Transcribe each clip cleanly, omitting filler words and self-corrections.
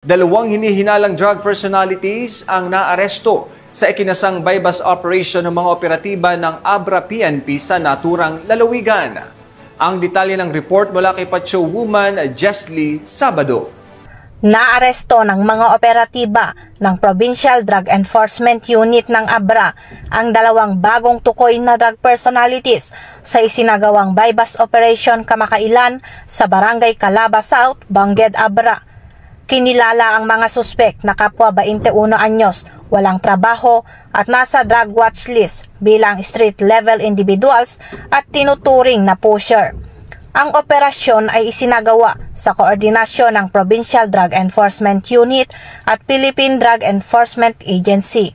Dalawang hinihinalang drug personalities ang naaresto sa ikinasang bypass operation ng mga operatiba ng Abra PNP sa naturang lalawigan. Ang detalye ng report mula kay Pacho Woman Jesly Sabado. Naaresto ng mga operatiba ng Provincial Drug Enforcement Unit ng Abra ang dalawang bagong tukoy na drug personalities sa isinagawang bypass operation kamakailan sa Barangay Calaba South, Bangged, Abra. Kinilala ang mga suspek na kapwa 21 anyos, walang trabaho at nasa drug watch list bilang street-level individuals at tinuturing na pusher. Ang operasyon ay isinagawa sa koordinasyon ng Provincial Drug Enforcement Unit at Philippine Drug Enforcement Agency.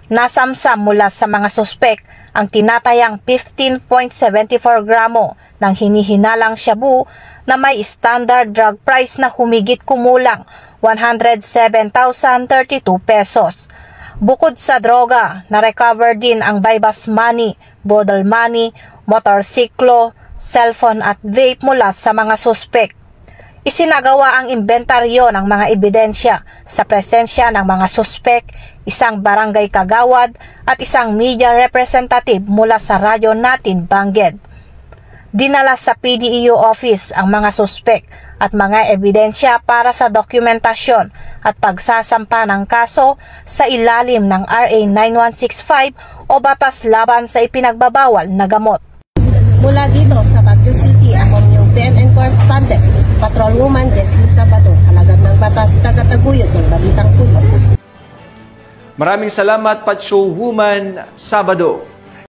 Nasamsam mula sa mga suspek ang tinatayang 15.74 gramo ng hinihinalang shabu na may standard drug price na humigit kumulang 107,032 pesos. Bukod sa droga, na-recover din ang bypass money, bottle money, motorsiklo, cellphone at vape mula sa mga suspek. Isinagawa ang inventaryo ng mga ebidensya sa presensya ng mga suspek, isang barangay kagawad at isang media representative mula sa radyo natin Bangged. Dinala sa PDEO office ang mga suspek at mga ebidensya para sa dokumentasyon at pagsasampa ng kaso sa ilalim ng RA 9165 o Batas Laban sa Ipinagbabawal na Gamot. Mula dito sa Baguio City, ako yung PNN Correspondent, Patrolwoman Jesly Sabado, alagad ng batas, tagataguyod ng Balitang Pulis. Maraming salamat, Pacho Woman Sabado.